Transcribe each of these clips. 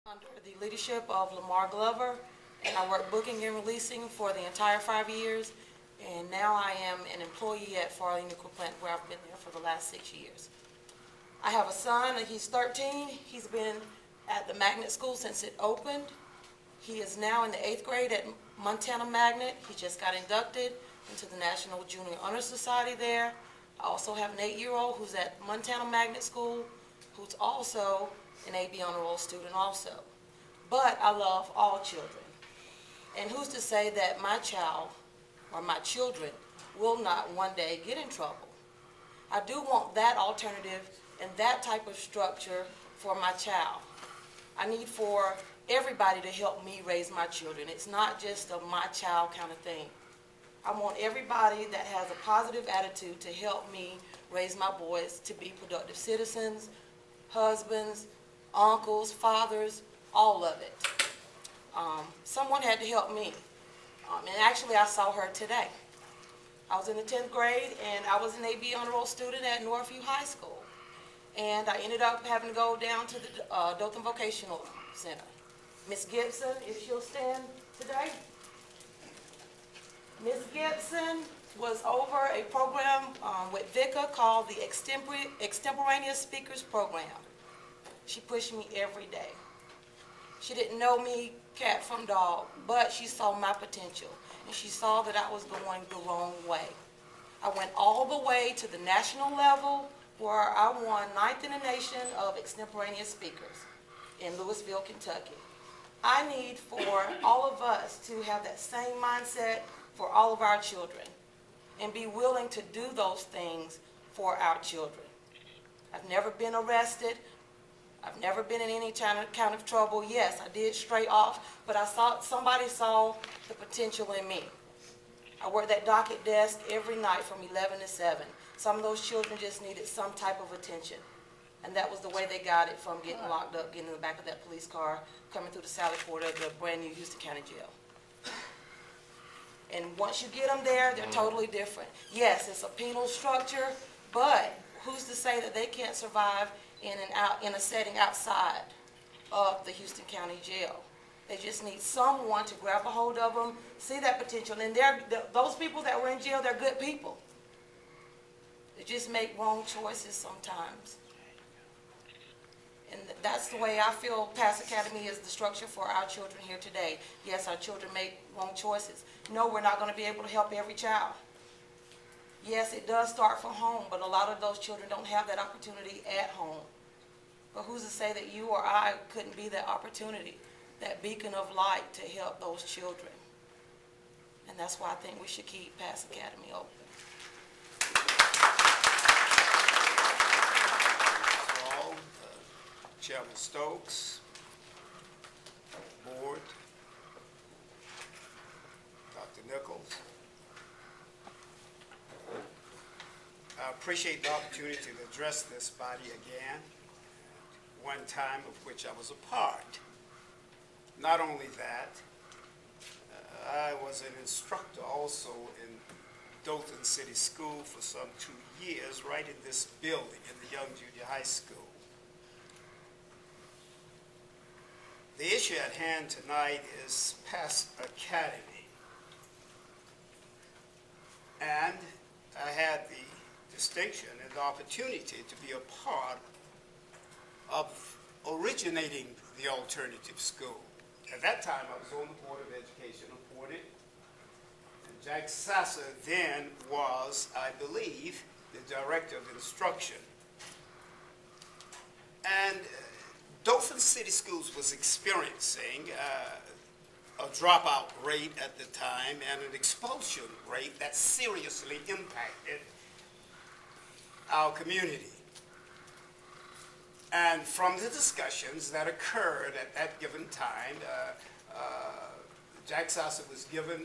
Under the leadership of Lamar Glover, and I worked booking and releasing for the entire 5 years, and now I am an employee at Farley Nuclear Plant where I've been there for the last 6 years. I have a son, he's 13. He's been at the magnet school since it opened. He is now in the 8th grade at Montana Magnet. He just got inducted into the National Junior Honor Society there. I also have an 8-year-old who's at Montana Magnet School, who's also an AB Honor Roll student also. But I love all children. And who's to say that my child or my children will not one day get in trouble? I do want that alternative and that type of structure for my child. I need for everybody to help me raise my children. It's not just a my child kind of thing. I want everybody that has a positive attitude to help me raise my boys to be productive citizens, husbands, uncles, fathers, all of it. Someone had to help me. And actually I saw her today. I was in the 10th grade and I was an AB Honor Roll student at Northview High School. And I ended up having to go down to the Dothan Vocational Center. Miss Gibson, if she'll stand today. Miss Gibson was over a program with VICA called the Extemporaneous Speakers Program. She pushed me every day. She didn't know me cat from dog, but she saw my potential, and she saw that I was going the wrong way. I went all the way to the national level where I won 9th in the nation of extemporaneous speakers in Louisville, Kentucky. I need for all of us to have that same mindset for all of our children and be willing to do those things for our children. I've never been arrested. I've never been in any kind of trouble. Yes, I did stray off, but somebody saw the potential in me. I worked that docket desk every night from 11 to 7. Some of those children just needed some type of attention. And that was the way they got it, from getting locked up, getting in the back of that police car, coming through the Sally Porter, the brand new Houston County Jail. And once you get them there, they're totally different. Yes, it's a penal structure, but who's to say that they can't survive in a setting outside of the Houston County Jail? They just need someone to grab a hold of them, see that potential. And those people that were in jail, they're good people. They just make wrong choices sometimes. And that's the way I feel Pass Academy is the structure for our children here today. Yes, our children make wrong choices. No, we're not going to be able to help every child. Yes, it does start from home, but a lot of those children don't have that opportunity at home. But who's to say that you or I couldn't be that opportunity, that beacon of light to help those children? And that's why I think we should keep Pass Academy open. Chairman Stokes, board, Dr. Nichols. I appreciate the opportunity to address this body again, one time of which I was a part. Not only that, I was an instructor also in Dothan City School for some 2 years, right in this building, in the Young Junior High School. The issue at hand tonight is Pass Academy. And I had the distinction and the opportunity to be a part of originating the alternative school. At that time, I was on the Board of Education appointed. And Jack Sasser then was, I believe, the Director of Instruction. And Dothan City Schools was experiencing a dropout rate at the time and an expulsion rate that seriously impacted our community. And from the discussions that occurred at that given time, Jack Sasser was given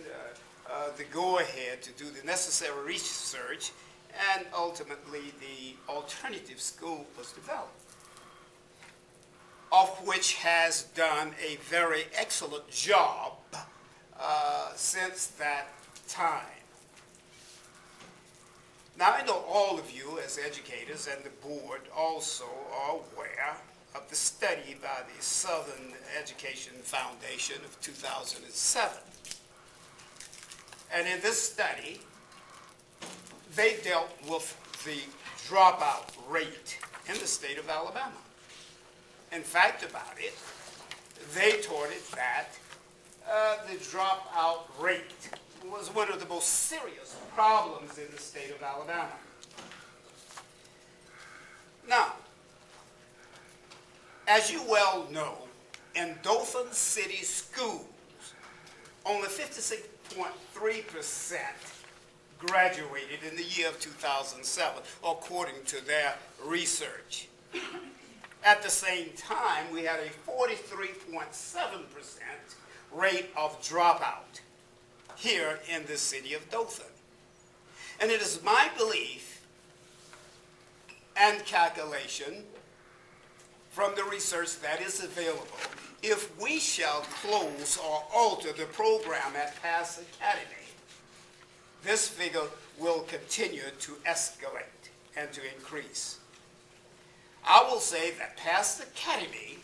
the go-ahead to do the necessary research, and ultimately the alternative school was developed, of which has done a very excellent job since that time. Now, I know all of you as educators and the board also are aware of the study by the Southern Education Foundation of 2007. And in this study, they dealt with the dropout rate in the state of Alabama. In fact, about it, they taught it that the dropout rate was one of the most serious problems in the state of Alabama. Now, as you well know, in Dothan City schools, only 56.3% graduated in the year of 2007, according to their research. At the same time, we had a 43.7% rate of dropout here in the city of Dothan. And it is my belief and calculation from the research that is available, if we shall close or alter the program at Pass Academy, this figure will continue to escalate and to increase. I will say that Pass Academy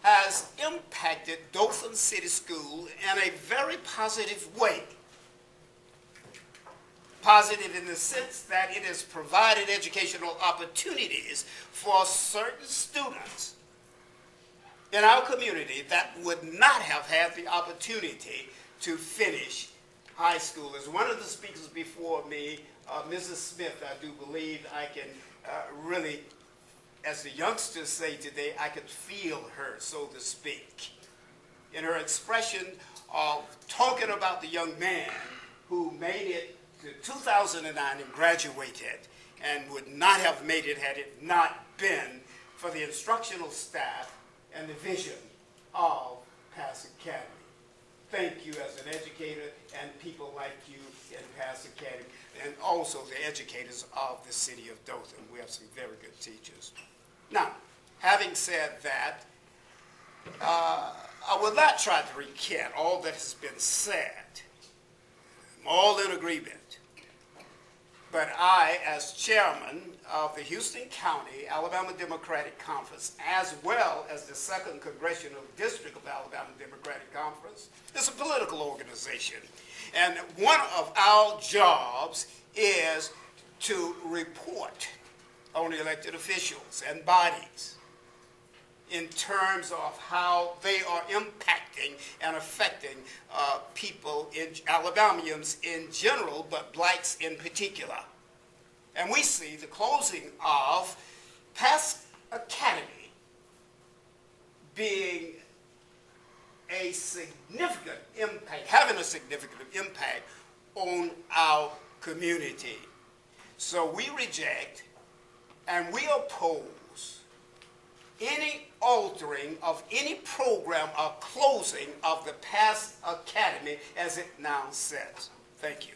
has impacted Dothan City School in a very positive way. Positive in the sense that it has provided educational opportunities for certain students in our community that would not have had the opportunity to finish high school. As one of the speakers before me, Mrs. Smith, I do believe I can really, as the youngsters say today, I could feel her, so to speak, in her expression of talking about the young man who made it to 2009 and graduated and would not have made it had it not been for the instructional staff and the vision of Pass Academy. Thank you as an educator and people like you in Pass Academy, and also the educators of the city of Dothan. We have some very good teachers. Now, having said that, I will not try to recant all that has been said. I'm all in agreement. But I, as chairman of the Houston County Alabama Democratic Conference, as well as the 2nd Congressional District of Alabama Democratic Conference, is a political organization. And one of our jobs is to report on elected officials and bodies in terms of how they are impacting and affecting people, in Alabamians in general, but blacks in particular. And we see the closing of Pass Academy being a significant impact, having a significant impact on our community. So we reject and we oppose any altering of any program or closing of the Pass Academy as it now says. Thank you.